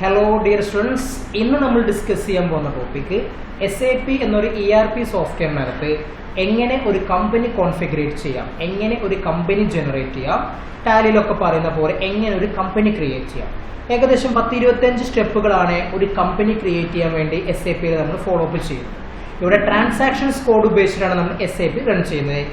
Hello dear students, ഇന്ന് നമ്മൾ discuss ചെയ്യാൻ പോകുന്ന ടോപ്പിക്ക് SAP എന്നൊരു ERP സോഫ്റ്റ്വെയറിനകത്ത് എങ്ങനെ ഒരു കമ്പനി കോൺഫിഗറേറ്റ് ചെയ്യാം, എങ്ങനെ ഒരു കമ്പനി ജനറേറ്റ് ചെയ്യാം, ടാലിയിലൊക്കെ പറയുന്ന പോലെ എങ്ങനെ ഒരു കമ്പനി ക്രിയേറ്റ് ചെയ്യാം. ഏകദേശം 10-25 സ്റ്റെപ്പുകളാണ് ഒരു കമ്പനി ക്രിയേറ്റ് ചെയ്യാൻ വേണ്ടി SAPയിൽ നമ്മൾ ഫോളോ അപ്പ് ചെയ്യുന്നത്. ഇവിടെ ട്രാൻസാക്ഷൻസ് കോഡ് ഉപയോഗിച്ചിട്ടാണ് നമ്മൾ SAP റൺ ചെയ്യുന്നത്.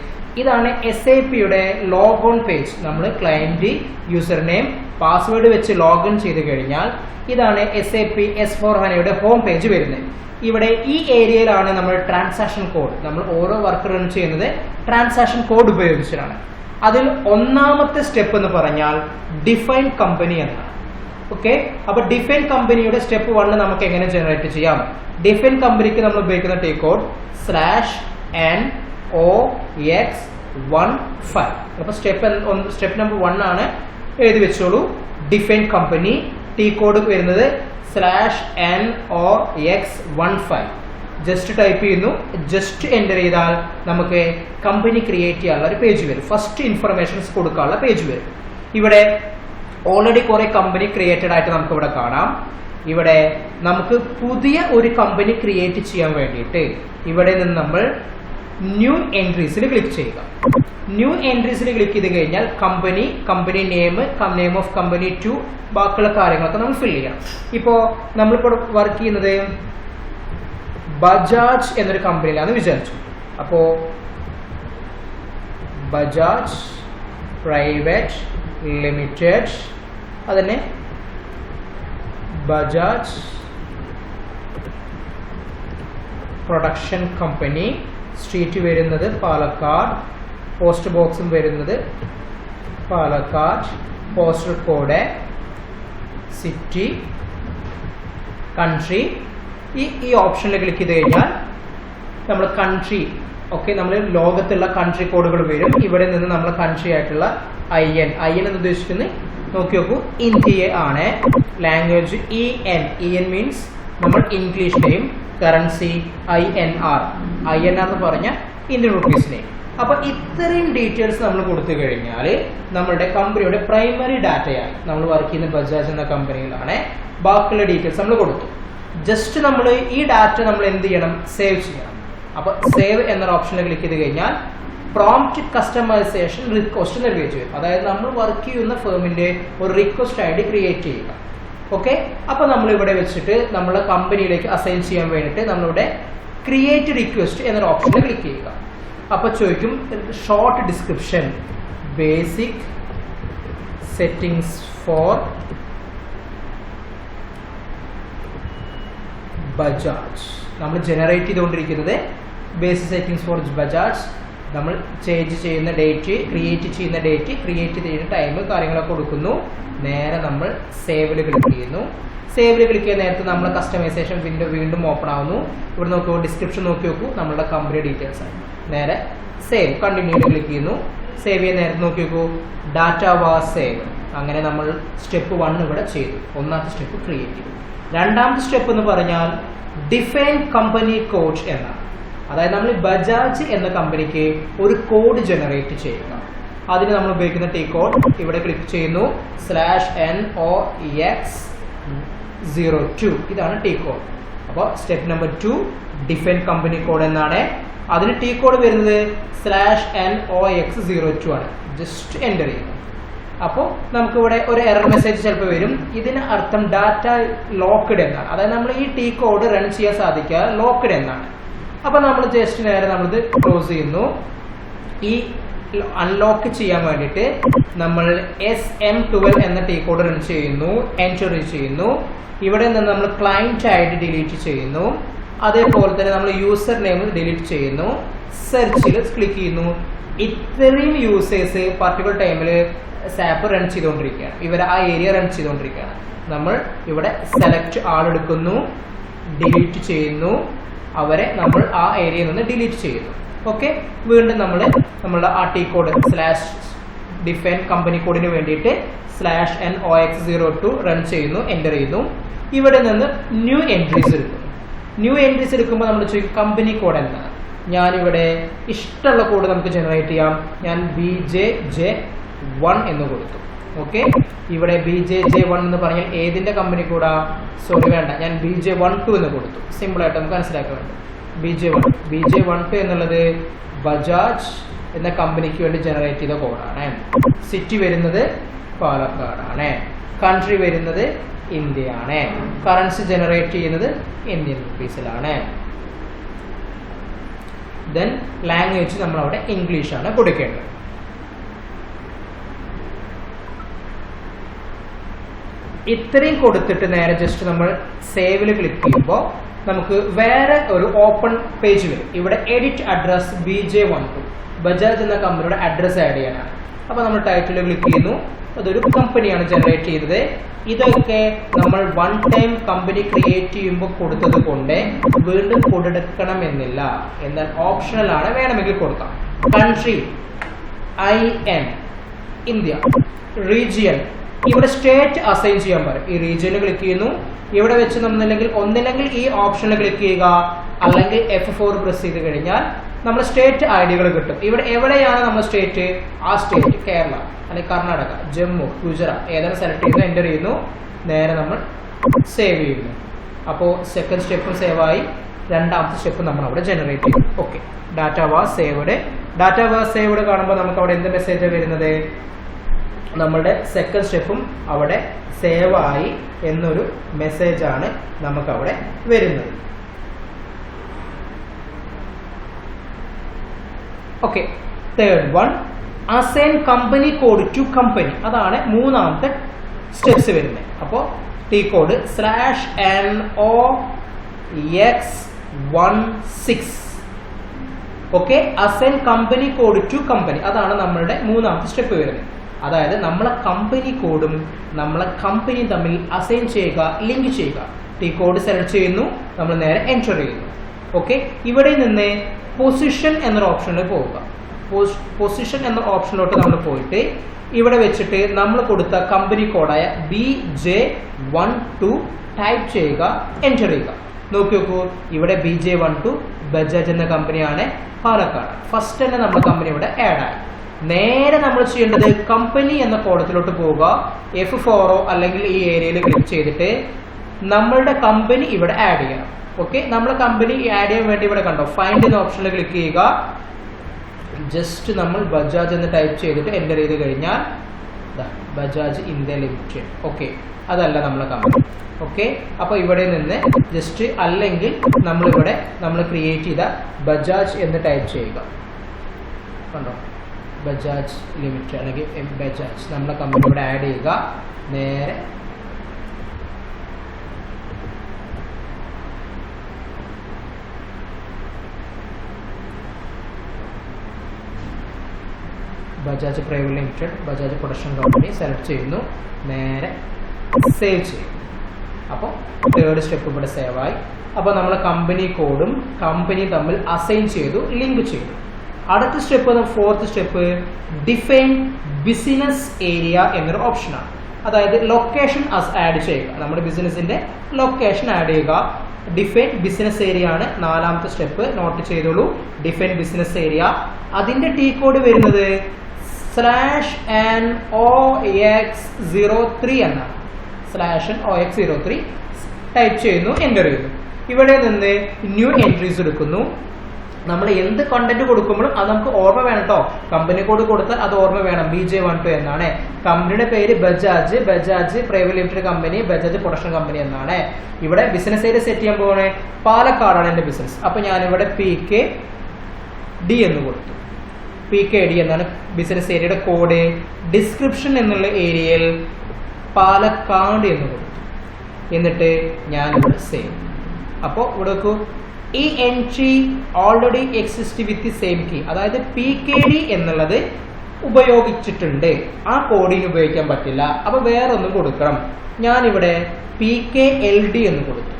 ഇതാണ് SAPയുടെ ലോഗോൺ പേജ്. നമ്മൾ ക്ലയന്റ്, യൂസർ നെയിം, പാസ്വേഡ് വെച്ച് ലോഗിൻ ചെയ്ത് കഴിഞ്ഞാൽ ഇതാണ് SAP S/4HANAയുടെ ഹോം പേജ് വരുന്നത്. ഇവിടെ ഈ ഏരിയയിലാണ് നമ്മൾ ട്രാൻസാക്ഷൻ കോഡ്, നമ്മൾ ഓരോ വർക്ക് റൺ ചെയ്യുന്നത് ട്രാൻസാക്ഷൻ കോഡ് ഉപയോഗിച്ചിട്ടാണ്. അതിൽ ഒന്നാമത്തെ സ്റ്റെപ്പ് എന്ന് പറഞ്ഞാൽ ഡിഫൈൻ കമ്പനി എന്നാണ്. ഓക്കെ, അപ്പൊ ഡിഫൈൻ കമ്പനിയുടെ സ്റ്റെപ്പ് 1 നമുക്ക് എങ്ങനെ ജനറേറ്റ് ചെയ്യാം? ഡിഫൈൻ കമ്പനിക്ക് നമ്മൾ ഉപയോഗിക്കുന്ന T കോഡ് /NOX15. അപ്പൊ സ്റ്റെപ്പ് നമ്പർ 1 ആണ്, എഴുതി വെച്ചോളൂ. ഡിഫൈൻ കമ്പനി, T കോഡ് വരുന്നത് /NOX15. ജസ്റ്റ് ടൈപ്പ് ചെയ്യുന്നു, ജസ്റ്റ് എൻ്റർ ചെയ്താൽ നമുക്ക് കമ്പനി ക്രിയേറ്റ് ചെയ്യാനുള്ള ഒരു പേജ് വരും. ഫസ്റ്റ് ഇൻഫർമേഷൻസ് കൊടുക്കാനുള്ള പേജ് വരും. ഇവിടെ ഓൾറെഡി കുറെ കമ്പനി ക്രിയേറ്റഡ് ആയിട്ട് നമുക്ക് ഇവിടെ കാണാം. ഇവിടെ നമുക്ക് പുതിയ ഒരു കമ്പനി ക്രിയേറ്റ് ചെയ്യാൻ വേണ്ടിയിട്ട് ഇവിടെ നിന്ന് നമ്മൾ ന്യൂ എൻട്രീസിൽ ക്ലിക്ക് ചെയ്യുക. ന്യൂ എൻട്രീസിൽ ക്ലിക്ക് ചെയ്ത് കഴിഞ്ഞാൽ കമ്പനി നെയിം ഓഫ് കമ്പനി 2 ബാക്കിയുള്ള കാര്യങ്ങളൊക്കെ നമ്മൾ ഫിൽ ചെയ്യണം. ഇപ്പോൾ നമ്മളിപ്പോൾ വർക്ക് ചെയ്യുന്നത് ബജാജ് എന്നൊരു കമ്പനിയിലാണ് വിചാരിച്ചു. അപ്പോൾ ബജാജ് പ്രൈവറ്റ് ലിമിറ്റഡ്, അതന്നെ ബജാജ് പ്രൊഡക്ഷൻ കമ്പനി, സ്ട്രീറ്റ് വരുന്നത് പാലക്കാട്, പോസ്റ്റ് ബോക്സും വരുന്നത് Palakkad, postal code, city, country. ഈ ഓപ്ഷനിൽ ക്ലിക്ക് ചെയ്ത് കഴിഞ്ഞാൽ നമ്മൾ കൺട്രി, ഓക്കെ, നമ്മൾ ലോകത്തുള്ള കൺട്രി കോഡുകൾ വരും. ഇവിടെ നിന്ന് നമ്മൾ കൺട്രി ആയിട്ടുള്ള IN എന്ന് ഉദ്ദേശിക്കുന്നത് നോക്കി നോക്കൂ, ഇന്ത്യ ആണ്. ലാംഗ്വേജ് EN മീൻസ് നമ്മൾ ഇംഗ്ലീഷ് നെയിം, കറൻസി INR എന്ന് പറഞ്ഞ ഇന്ത്യൻ റുപ്പീസ് നെയിം. അപ്പൊ ഇത്രയും ഡീറ്റെയിൽസ് നമ്മൾ കൊടുത്തു കഴിഞ്ഞാൽ നമ്മളുടെ കമ്പനിയുടെ പ്രൈമറി ഡാറ്റയായി, നമ്മൾ വർക്ക് ചെയ്യുന്ന ബജാജ് എന്ന കമ്പനിയിലാണ്, ബാക്കിയുള്ള ഡീറ്റെയിൽസ് നമ്മൾ കൊടുത്തു. ജസ്റ്റ് നമ്മൾ ഈ ഡാറ്റ നമ്മൾ എന്ത് ചെയ്യണം? സേവ് ചെയ്യണം. അപ്പൊ സേവ് എന്ന ഓപ്ഷനിൽ ക്ലിക്ക് ചെയ്ത് കഴിഞ്ഞാൽ പ്രോംപ്റ്റ് കസ്റ്റമൈസേഷൻ റിക്വസ്റ്റ് എന്ന പേജ് വരും. അതായത് നമ്മൾ വർക്ക് ചെയ്യുന്ന ഫേമിന്റെ ഒരു റിക്വസ്റ്റ് ID ക്രിയേറ്റ് ചെയ്യുക. ഓക്കെ, അപ്പൊ നമ്മൾ ഇവിടെ വെച്ചിട്ട് നമ്മളെ കമ്പനിയിലേക്ക് അസൈൻ ചെയ്യാൻ വേണ്ടിയിട്ട് നമ്മളിവിടെ ക്രിയേറ്റ് റിക്വസ്റ്റ് എന്നൊരു ഓപ്ഷനിൽ ക്ലിക്ക് ചെയ്യുക. അപ്പൊ ചോദിക്കും short description, basic settings for Bajaj. നമ്മൾ ജനറേറ്റ് ചെയ്തുകൊണ്ടിരിക്കുന്നത് ബേസിക് സെറ്റിംഗ്സ് ഫോർ ബജാജ്. നമ്മൾ ചേഞ്ച് ചെയ്യുന്ന ഡേറ്റ്, ക്രിയേറ്റ് ചെയ്യുന്ന ഡേറ്റ്, ക്രിയേറ്റ് ചെയ്യുന്ന ടൈം, കാര്യങ്ങളൊക്കെ കൊടുക്കുന്നു. നേരെ നമ്മൾ സേവിൽ ക്ലിക്ക് ചെയ്യുന്നു. സേവിൽ ക്ലിക്ക് ചെയ്യുന്ന നേരത്തെ നമ്മൾ കസ്റ്റമൈസേഷൻ വിൻഡോ വീണ്ടും ഓപ്പൺ ആവുന്നു. ഇവിടെ നോക്കൂ, ഡിസ്ക്രിപ്ഷൻ നോക്കി നോക്കൂ, നമ്മളുടെ കമ്പനി ഡീറ്റെയിൽസ് ആണ്. നേരെ സേവ്, കണ്ടിന്യൂ ക്ലിക്ക് ചെയ്യുന്നു. സേവ് ചെയ്യാൻ നേരത്തെ നോക്കി നോക്കൂ, ഡാറ്റ വാസ് സേവ്. അങ്ങനെ നമ്മൾ സ്റ്റെപ്പ് 1 ഇവിടെ ചെയ്തു. ഒന്നാമത്തെ സ്റ്റെപ്പ് ക്രിയേറ്റ് ചെയ്തു. രണ്ടാമത്തെ സ്റ്റെപ്പ് എന്ന് പറഞ്ഞാൽ ഡിഫൈൻ കമ്പനി കോഡ് എന്നാണ്. അതായത് നമ്മൾ ബജാജ് എന്ന കമ്പനിക്ക് ഒരു കോഡ് ജനറേറ്റ് ചെയ്യുക. അതിന് നമ്മൾ ഉപയോഗിക്കുന്ന T കോഡ് ഇവിടെ ക്ലിക്ക് ചെയ്യുന്നു, /NOX02. ഇതാണ് T കോഡ്. അപ്പോൾ step number 2 define company code എന്നാണ്. അതിന് T കോഡ് വരുന്നത് /NOX02 ആണ്. ജസ്റ്റ് എൻ്റർ ചെയ്യുന്നു. അപ്പോൾ നമുക്കിവിടെ ഒരു എറർ മെസ്സേജ് ചിലപ്പോൾ വരും. ഇതിന് അർത്ഥം ഡാറ്റ ലോക്ക്ഡ് എന്നാണ്. അതായത് നമ്മൾ ഈ T കോഡ് റൺ ചെയ്യാൻ സാധിക്കാതെ ലോക്ക്ഡ് എന്നാണ്. അപ്പൊ നമ്മൾ ജസ്റ്റ് നേരെ നമ്മളിത് ക്ലോസ് ചെയ്യുന്നു. ഈ അൺലോക്ക് ചെയ്യാൻ വേണ്ടിയിട്ട് നമ്മൾ SM12 എന്ന T കോഡ് റൺ ചെയ്യുന്നു, എൻറ്റർ ചെയ്യുന്നു. ഇവിടെ നിന്ന് നമ്മൾ ക്ലയന്റ് ID ഡിലീറ്റ് ചെയ്യുന്നു. അതേപോലെ തന്നെ നമ്മൾ യൂസർ നെയിം ഡിലീറ്റ് ചെയ്യുന്നു. സെർച്ചിൽ ക്ലിക്ക് ചെയ്യുന്നു. ഇത്രയും യൂസേഴ്സ് പർട്ടിക്കുലർ ടൈമിൽ സാപ്പ് റൺ ചെയ്തുകൊണ്ടിരിക്കുകയാണ്. ഇവർ ആ ഏരിയ റൺ ചെയ്തുകൊണ്ടിരിക്കുകയാണ്. നമ്മൾ ഇവിടെ സെലക്ട് ആളെടുക്കുന്നു, ഡിലീറ്റ് ചെയ്യുന്നു. അവരെ നമ്മൾ ആ ഏരിയയിൽ നിന്ന് ഡിലീറ്റ് ചെയ്യുന്നു. ഓക്കെ, വീണ്ടും നമ്മളുടെ ആ T കോഡ് /ഡിഫൈൻ കമ്പനി കോഡിന് വേണ്ടിയിട്ട് /NOX02 റൺ ചെയ്യുന്നു, എൻ്റർ ചെയ്യുന്നു. ഇവിടെ നിന്ന് ന്യൂ എൻട്രീസ് എടുക്കുന്നു. ന്യൂ എൻട്രീസ് എടുക്കുമ്പോൾ നമ്മൾ ചോദിക്കും കമ്പനി കോഡ് എന്താണ്. ഞാനിവിടെ ഇഷ്ടമുള്ള കോഡ് നമുക്ക് ജനറേറ്റ് ചെയ്യാം. ഞാൻ BJJ1 എന്ന് കൊടുത്തു. ഓക്കെ, ഇവിടെ BJJ1 എന്ന് പറഞ്ഞാൽ ഏതിന്റെ കമ്പനി കൂടാ? സോറി വേണ്ട, ഞാൻ BJ12 എന്ന് കൊടുത്തു, സിമ്പിൾ ആയിട്ട് നമുക്ക് മനസ്സിലാക്കാൻ വേണ്ടി. BJ12 എന്നുള്ളത് ബജാജ് എന്ന കമ്പനിക്ക് വേണ്ടി ജനറേറ്റ് ചെയ്ത കോഡാണ്. സിറ്റി വരുന്നത് പാലക്കാടാണ്, കൺട്രി വരുന്നത് ഇന്ത്യയാണ്, കറൻസി ജനറേറ്റ് ചെയ്യുന്നത് ഇന്ത്യൻ റുപ്പീസിലാണ്. ദെൻ ലാംഗ്വേജ് നമ്മൾ അവിടെ ഇംഗ്ലീഷാണ് കൊടുക്കേണ്ടത്. ഇത്രയും കൊടുത്തിട്ട് നേരെ ജസ്റ്റ് നമ്മൾ സേവിൽ ക്ലിക്ക് ചെയ്യുമ്പോൾ നമുക്ക് വേറെ ഒരു ഓപ്പൺ പേജ് വരും. ഇവിടെ എഡിറ്റ് അഡ്രസ് BJ12, ബജാജ് എന്ന കമ്പനിയുടെ അഡ്രസ് ആഡ് ചെയ്യാനാണ്. അപ്പോൾ നമ്മൾ ടൈറ്റിൽ ക്ലിക്ക് ചെയ്യുന്നു, അതൊരു കമ്പനിയാണ് ജനറേറ്റ് ചെയ്തത്. ഇതൊക്കെ നമ്മൾ വൺ ടൈം കമ്പനി ക്രിയേറ്റ് ചെയ്യുമ്പോൾ കൊടുത്തത് കൊണ്ട് വീണ്ടും കൊടുക്കണം എന്നില്ല, എന്നാൽ ഓപ്ഷണൽ ആണ്, വേണമെങ്കിൽ കൊടുക്കാം. കൺട്രി IN ഇന്ത്യ, റീജിയൻ ഇവിടെ സ്റ്റേറ്റ് അസൈൻ ചെയ്യാൻ പറയും. ഈ റീജിയനിൽ ക്ലിക്ക് ചെയ്യുന്നു, ഇവിടെ വെച്ച് ഒന്നില്ലെങ്കിൽ ഈ ഓപ്ഷനിൽ ക്ലിക്ക് ചെയ്യുക, അല്ലെങ്കിൽ F4 പ്രസ് ചെയ്ത് കഴിഞ്ഞാൽ നമ്മൾ സ്റ്റേറ്റ് ഐഡികൾ കിട്ടും. ഇവിടെ എവിടെയാണ് നമ്മൾ സ്റ്റേറ്റ്, ആ സ്റ്റേറ്റ് കേരള അല്ലെങ്കിൽ കർണാടക, ജമ്മു, ഗുജറാത്ത് ഏതാണ് സെലക്ട് ചെയ്യുന്നു, എൻ്റർ ചെയ്യുന്നു, നേരെ നമ്മൾ സേവ് ചെയ്യുന്നു. അപ്പോൾ സെക്കൻഡ് സ്റ്റെപ്പും സേവായി, രണ്ടാമത്തെ സ്റ്റെപ്പ് നമ്മൾ അവിടെ ജനറേറ്റ് ചെയ്യും. ഓക്കെ, ഡാറ്റ വാസ് സേവ്ഡ് കാണുമ്പോൾ നമുക്ക് അവിടെ എന്ത് മെസ്സേജാണ് വരുന്നത്? നമ്മളുടെ സെക്കൻഡ് സ്റ്റെപ്പും അവിടെ സേവ് ആയി എന്നൊരു മെസ്സേജാണ് നമുക്ക് അവിടെ വരുന്നത്. Okay, third one, assign company code to company, അതാണ് മൂന്നാമത്തെ സ്റ്റെപ്സ് വരുന്നത്. അപ്പോൾ T code /NOX16. Okay, assign company code to company, അതാണ് നമ്മളുടെ മൂന്നാമത്തെ സ്റ്റെപ്പ് വരുന്നത്. അതായത് നമ്മളെ കമ്പനി കോഡും നമ്മളെ കമ്പനിയും തമ്മിൽ അസൈൻ ചെയ്യുക, ലിങ്ക് ചെയ്യുക. T കോഡ് സെലക്ട് ചെയ്യുന്നു, നമ്മൾ നേരെ എൻറ്റർ ചെയ്യുന്നു. ഓക്കെ, ഇവിടെ നിന്ന് പൊസിഷൻ എന്നൊരു ഓപ്ഷനിൽ പോവുക. പൊസിഷൻ എന്ന ഓപ്ഷനിലോട്ട് നമ്മൾ പോയിട്ട് ഇവിടെ വെച്ചിട്ട് നമ്മൾ കൊടുത്ത കമ്പനി കോഡായ BJ12 ടൈപ്പ് ചെയ്യുക, എൻറ്റർ ചെയ്യുക. നോക്കി നോക്കൂ, ഇവിടെ BJ12 ബജാജ് എന്ന കമ്പനിയാണ്, പാലക്കാട്. ഫസ്റ്റ് തന്നെ നമ്മുടെ കമ്പനി ഇവിടെ ആഡ് ആയി. നേരെ നമ്മൾ ചെയ്യേണ്ടത് കമ്പനി എന്ന കോളത്തിലോട്ട് പോവുക, F4 അല്ലെങ്കിൽ ഈ ഏരിയയിൽ ക്ലിക്ക് ചെയ്തിട്ട് നമ്മളുടെ കമ്പനി ഇവിടെ ആഡ് ചെയ്യണം. ഓക്കെ, നമ്മൾ കമ്പനി ആഡ് ചെയ്യാൻ വേണ്ടി ഇവിടെ കണ്ടോ ഫൈൻഡ് എന്ന ഓപ്ഷനിൽ ക്ലിക്ക് ചെയ്യുക. ജസ്റ്റ് നമ്മൾ ബജാജ് എന്ന് ടൈപ്പ് ചെയ്തിട്ട് എൻ്റർ ചെയ്ത് കഴിഞ്ഞാൽ ബജാജ് ഇന്ത്യ ലിമിറ്റഡ്. ഓക്കെ, അതല്ല നമ്മളെ കമ്പനി. ഓക്കെ, അപ്പോൾ ഇവിടെ നിന്ന് ജസ്റ്റ് അല്ലെങ്കിൽ നമ്മൾ ക്രിയേറ്റ് ചെയ്ത ബജാജ് എന്ന് ടൈപ്പ് ചെയ്യുക. കണ്ടോ, ബജാജ് ലിമിറ്റഡ് അല്ലെങ്കിൽ ബജാജ് നമ്മളെ കമ്പനി ഇവിടെ ആഡ് ചെയ്യുക. നേരെ Bajaj private limited, Bajaj production company select ചെയ്യുന്നു, നേരെ സേവ് ചെയ്യും. അപ്പോൾ തേർഡ് സ്റ്റെപ്പ് ഇവിടെ സേവായി. അപ്പോൾ നമ്മൾ കമ്പനി കോഡും കമ്പനിയും തമ്മിൽ അസൈൻ ചെയ്തു, ലിങ്ക് ചെയ്തു. അടുത്ത step, fourth step, define business area എന്നൊരു ഓപ്ഷനാണ്. അതായത് ലൊക്കേഷൻ ആഡ് ചെയ്യുക, നമ്മുടെ ബിസിനസിന്റെ ലൊക്കേഷൻ ആഡ് ചെയ്യുക. ഡിഫൈൻ ബിസിനസ് ഏരിയ ആണ് നാലാമത്തെ സ്റ്റെപ്പ്, നോട്ട് ചെയ്തോളൂ. ഡിഫൈൻ ബിസിനസ് ഏരിയ, അതിന്റെ T കോഡ് വരുന്നത് /NOX03 എന്നാണ്. /NOX03 ടൈപ്പ് ചെയ്യുന്നു, എൻ്റർ ചെയ്യുന്നു. ഇവിടെ നിന്ന് ന്യൂ എൻട്രീസ് എടുക്കുന്നു. നമ്മൾ എന്ത് കണ്ടന്റ് കൊടുക്കുമ്പോഴും അത് നമുക്ക് ഓർമ്മ വേണം കേട്ടോ. കമ്പനി കോഡ് കൊടുത്താൽ അത് ഓർമ്മ വേണം. BJ12 എന്നാണ് കമ്പനിയുടെ പേര്, Bajaj private limited company, Bajaj production company എന്നാണ്. ഇവിടെ ബിസിനസ് ഏരിയ സെറ്റ് ചെയ്യാൻ പോകണേ, പാലക്കാടാണ് എൻ്റെ ബിസിനസ്. അപ്പൊ ഞാനിവിടെ PKD എന്ന് കൊടുത്തു. PKD എന്നാണ് ബിസിനസ് ഏരിയയുടെ കോഡ്. ഡിസ്ക്രിപ്ഷൻ എന്നുള്ള ഏരിയയിൽ പാലക്കാട് എന്ന് കൊടുത്തു. എന്നിട്ട് ഞാനിവിടെ സേവ്. അപ്പോൾ ഇവിടെ നോക്കൂ, ഈ entry already exist with same key. അതായത് PKD എന്നുള്ളത് ഉപയോഗിച്ചിട്ടുണ്ട്, ആ കോഡിന് ഉപയോഗിക്കാൻ പറ്റില്ല. അപ്പൊ വേറൊന്നും കൊടുക്കണം. ഞാനിവിടെ PKLD എന്ന് കൊടുത്തു.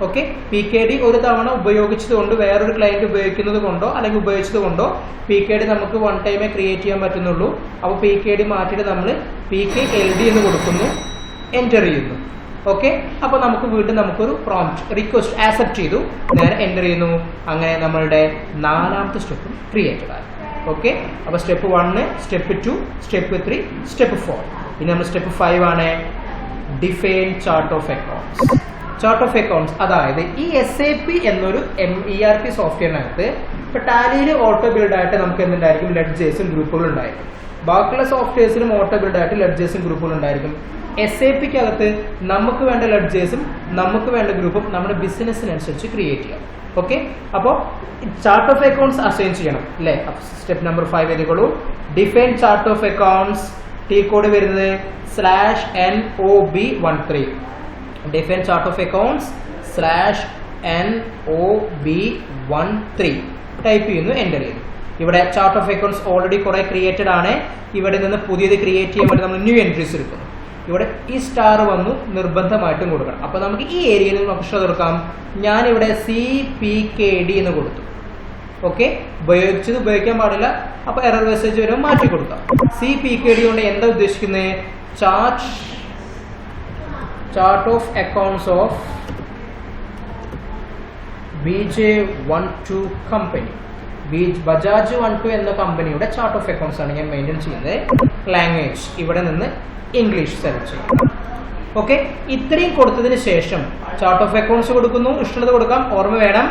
ഓക്കെ, PKD ഒരു തവണ ഉപയോഗിച്ചത് കൊണ്ട്, വേറൊരു ക്ലയന്റ് ഉപയോഗിക്കുന്നത് കൊണ്ടോ അല്ലെങ്കിൽ ഉപയോഗിച്ചത് കൊണ്ടോ PKD നമുക്ക് വൺ ടൈമേ ക്രിയേറ്റ് ചെയ്യാൻ പറ്റുന്നുള്ളൂ. അപ്പോൾ PKD മാറ്റിയിട്ട് നമ്മൾ PKLD എന്ന് കൊടുക്കുന്നു, എൻ്റർ ചെയ്യുന്നു. ഓക്കെ, അപ്പോൾ നമുക്ക് വീണ്ടും നമുക്കൊരു പ്രോംപ്റ്റ് റിക്വസ്റ്റ് ആക്സെപ്റ്റ് ചെയ്തു, നേരെ എൻ്റർ ചെയ്യുന്നു. അങ്ങനെ നമ്മളുടെ നാലാമത്തെ സ്റ്റെപ്പ് ക്രിയേറ്റഡ് ആയി. ഓക്കെ, അപ്പോൾ സ്റ്റെപ്പ് 1, സ്റ്റെപ്പ് 2, സ്റ്റെപ്പ് 3, സ്റ്റെപ്പ് 4. ഇനി നമ്മൾ സ്റ്റെപ്പ് 5 ആണ് define chart of accounts. Chart of accounts അതായത് ഈ SAP എന്നൊരു ERP സോഫ്റ്റ്വെയറിനകത്ത് ഇപ്പൊ ടാലിയിൽ ഓട്ടോ ബിൽഡ് ആയിട്ട് നമുക്ക് എന്തുണ്ടായിരിക്കും ലെഡ്ജേഴ്സും ഗ്രൂപ്പുകളും ഉണ്ടായിരിക്കും. ബാക്കിയുള്ള സോഫ്റ്റ്വെയർസിലും ഓട്ടോ ബിൽഡ് ആയിട്ട് ലെഡ്ജേഴ്സും ഗ്രൂപ്പുകളും ഉണ്ടായിരിക്കും. SAPക്കകത്ത് നമുക്ക് വേണ്ട ലെഡ്ജേഴ്സും നമുക്ക് വേണ്ട ഗ്രൂപ്പും നമ്മുടെ ബിസിനസ്സിനനുസരിച്ച് ക്രിയേറ്റ് ചെയ്യാം. ഓക്കെ, അപ്പോൾ ചാർട്ട് ഓഫ് അക്കൗണ്ട്സ് അസൈൻ ചെയ്യണം അല്ലേ. സ്റ്റെപ്പ് നമ്പർ 5 എഴുതിക്കോളൂ. Define chart of accounts. T code വരുന്നത് /NOB13. Define chart of accounts /NOB13 type ചെയ്യുന്നു, എൻ്റർ ചെയ്യുന്നു. ഇവിടെ ചാർട്ട് ഓഫ് അക്കൗണ്ട്സ് ഓൾറെഡി കുറെ ക്രിയേറ്റഡ് ആണ്. ഇവിടെ നിന്ന് പുതിയത് ക്രിയേറ്റ് ചെയ്യാൻ വേണ്ടി നമ്മൾ ന്യൂ എൻട്രീസ് എടുക്കുന്നു. ഇവിടെ ഈ സ്റ്റാർ വന്നു നിർബന്ധമായിട്ടും കൊടുക്കണം. അപ്പൊ നമുക്ക് ഈ ഏരിയയിൽ നമുക്ക് കൊടുക്കാം. ഞാനിവിടെ CPKD എന്ന് കൊടുത്തു. ഓക്കെ, ഉപയോഗിക്കാൻ പാടില്ല. അപ്പൊ എറർ മെസ്സേജ് വരുമ്പോൾ മാറ്റി കൊടുക്കാം. CPKD കൊണ്ട് എന്താ ഉദ്ദേശിക്കുന്നത്? Chart of accounts of BJ12 company. Bajaj 12 എന്ന കമ്പനിയുടെ ചാർട്ട് ഓഫ് അക്കൗണ്ട്സ് ആണ് ഞാൻ മെയിൻറ്റെയിൻ ചെയ്യുന്നത്. ലാംഗ്വേജ് ഇവിടെ നിന്ന് ഇംഗ്ലീഷ് സെലക്ട് ചെയ്യും. ഓക്കെ, ഇത്രയും കൊടുത്തതിന് ശേഷം ചാർട്ട് ഓഫ് അക്കൗണ്ട്സ് കൊടുക്കുന്നു. ഇഷ്ടമുള്ളത് കൊടുക്കാം, ഓർമ്മ വേണം.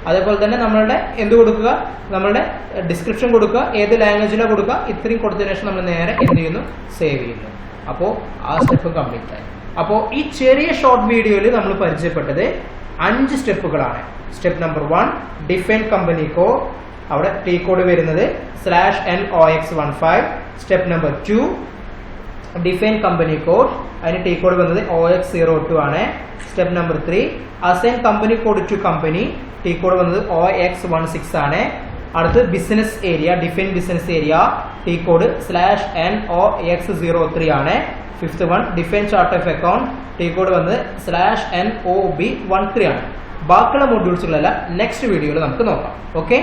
അതേപോലെ തന്നെ നമ്മളുടെ എന്ത് കൊടുക്കുക, നമ്മളുടെ ഡിസ്ക്രിപ്ഷൻ കൊടുക്കുക, ഏത് ലാംഗ്വേജിലാണ് കൊടുക്കുക. ഇത്രയും കൊടുത്തതിന് ശേഷം നമ്മൾ നേരെ എന്ത് ചെയ്യുന്നു, സേവ് ചെയ്യുന്നു. അപ്പോൾ ആ സ്റ്റെപ്പ് കംപ്ലീറ്റ് ആയി. അപ്പോൾ ഈ ചെറിയ ഷോർട്ട് വീഡിയോയിൽ നമ്മൾ പരിചയപ്പെട്ടത് 5 സ്റ്റെപ്പുകളാണ്. Step number 1 define company code. അവിടെ ടി കോഡ് വരുന്നത് /NOX15. Step number 2 define company code. അതിന് ടി കോഡ് വന്നത് OX02 ആണ്. Step number 3 assign company code to company. T code വന്നത് OX16 ആണ്. അടുത്ത് business area, define business area. T code /NOX03 ആണ്. 5th one define chart of account. T code വന്നത് /NOB13 ആണ്. ബാക്കിയുള്ള മൊഡ്യൂൾസുകളെല്ലാം നെക്സ്റ്റ് വീഡിയോയിൽ നമുക്ക് നോക്കാം. ഓക്കെ.